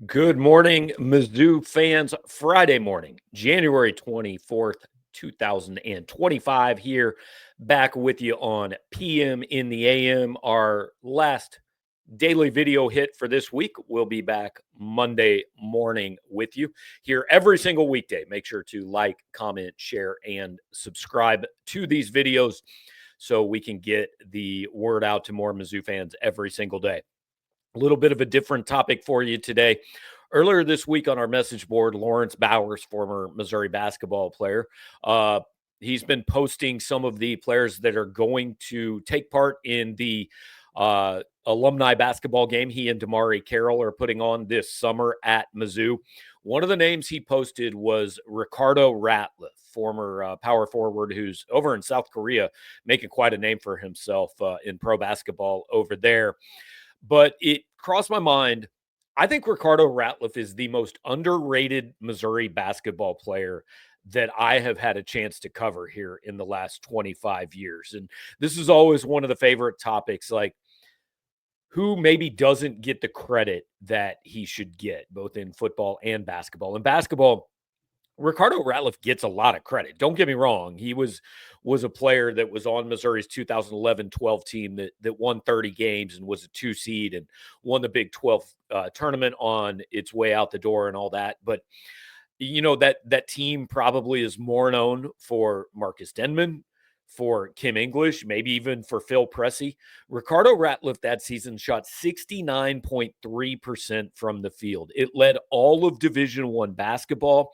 Good morning, Mizzou fans. Friday morning, January 24th, 2025, here back with you on PM in the AM. Our last daily video hit for this week. We'll be back Monday morning with you here every single weekday. Make sure to like, comment, share, and subscribe to these videos so we can get the word out to more Mizzou fans every single day. A little bit of a different topic for you today. Earlier this week on our message board, Lawrence Bowers, former Missouri basketball player, he's been posting some of the players that are going to take part in the alumni basketball game he and Damari Carroll are putting on this summer at Mizzou. One of the names he posted was Ricardo Ratliff, former power forward who's over in South Korea, making quite a name for himself in pro basketball over there. But it crossed my mind. I think Ricardo Ratliff is the most underrated Missouri basketball player that I have had a chance to cover here in the last 25 years. And this is always one of the favorite topics, like who maybe doesn't get the credit that he should get, both in football and basketball. In basketball, Ricardo Ratliff gets a lot of credit. Don't get me wrong. He was a player that was on Missouri's 2011-12 team that won 30 games and was a 2 seed and won the Big 12 tournament on its way out the door and all that. But you know that team probably is more known for Marcus Denman, for Kim English, maybe even for Phil Pressey. Ricardo Ratliff that season shot 69.3% from the field. It led all of Division I basketball.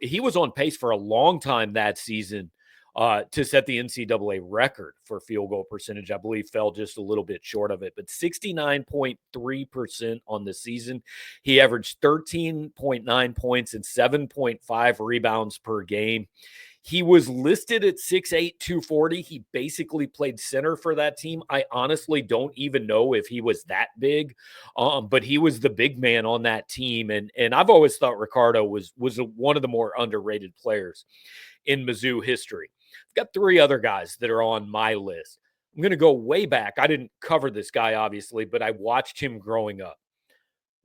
He was on pace for a long time that season to set the NCAA record for field goal percentage. I believe fell just a little bit short of it, but 69.3% on the season. He averaged 13.9 points and 7.5 rebounds per game. He was listed at 6'8", 240. He basically played center for that team. I honestly don't even know if he was that big, but he was the big man on that team. And I've always thought Ricardo was one of the more underrated players in Mizzou history. I've got 3 other guys that are on my list. I'm going to go way back. I didn't cover this guy, obviously, but I watched him growing up.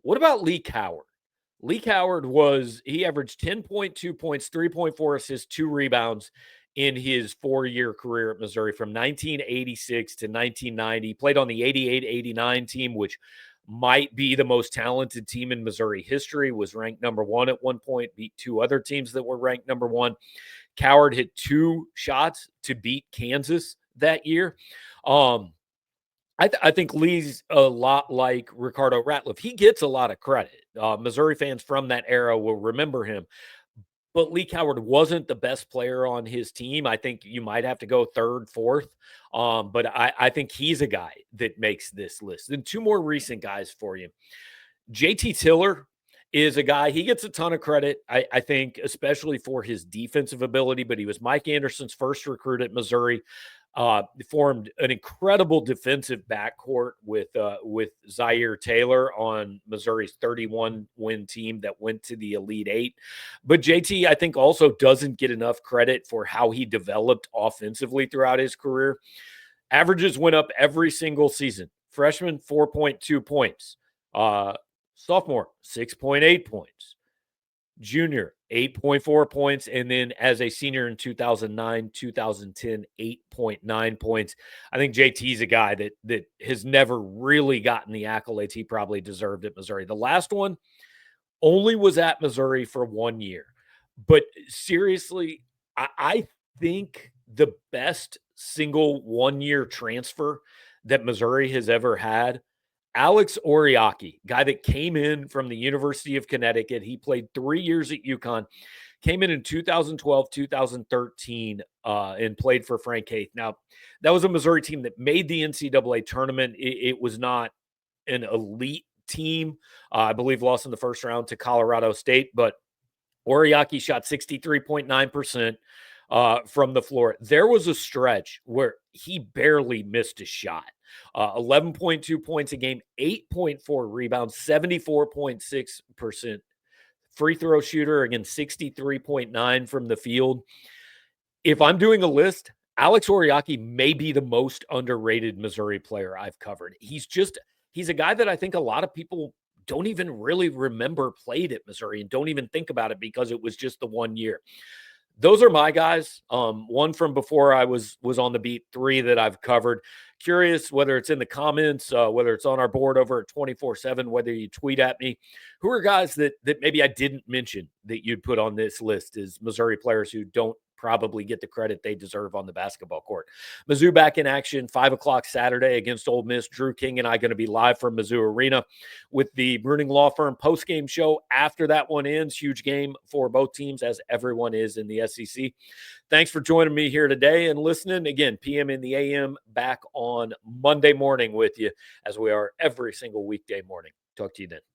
What about Lee Coward? Lee Coward he averaged 10.2 points, 3.4 assists, 2 rebounds in his 4-year career at Missouri from 1986 to 1990. He played on the 88-89 team, which might be the most talented team in Missouri history, was ranked number 1 at one point, beat 2 other teams that were ranked number 1. Coward hit 2 shots to beat Kansas that year. I think Lee's a lot like Ricardo Ratliff. He gets a lot of credit. Missouri fans from that era will remember him. But Lee Coward wasn't the best player on his team. I think you might have to go 3rd, 4th. But I think he's a guy that makes this list. Then 2 more recent guys for you. JT Tiller is a guy, he gets a ton of credit, I think, especially for his defensive ability. But he was Mike Anderson's first recruit at Missouri. Formed an incredible defensive backcourt with Zaire Taylor on Missouri's 31-win team that went to the Elite Eight. But JT, I think, also doesn't get enough credit for how he developed offensively throughout his career. Averages went up every single season. Freshman, 4.2 points. Sophomore, 6.8 points. Junior, 8.4 points. And then as a senior in 2009, 2010, 8.9 points. I think JT's a guy that has never really gotten the accolades he probably deserved at Missouri. The last one only was at Missouri for 1 year. But seriously, I think the best single 1-year transfer that Missouri has ever had, Alex Oriakhi, guy that came in from the University of Connecticut. He played 3 years at UConn, came in 2012, 2013, and played for Frank Haith. Now, that was a Missouri team that made the NCAA tournament. It was not an elite team. I believe lost in the first round to Colorado State, but Oriakhi shot 63.9% from the floor. There was a stretch where he barely missed a shot. 11.2 points a game, 8.4 rebounds, 74.6% free throw shooter, again, 63.9 from the field. If I'm doing a list, Alex Oriakhi may be the most underrated Missouri player I've covered. He's a guy that I think a lot of people don't even really remember played at Missouri and don't even think about it because it was just the 1 year. Those are my guys. One from before I was on the beat, 3 that I've covered. Curious whether it's in the comments, whether it's on our board over at 24/7, whether you tweet at me. Who are guys that maybe I didn't mention that you'd put on this list as Missouri players who don't probably get the credit they deserve on the basketball court? Mizzou back in action, 5 o'clock Saturday against Ole Miss. Drew King and I going to be live from Mizzou Arena with the Bruning Law Firm post-game show after that one ends. Huge game for both teams, as everyone is in the SEC. Thanks for joining me here today and listening. Again, PM in the AM, back on Monday morning with you, as we are every single weekday morning. Talk to you then.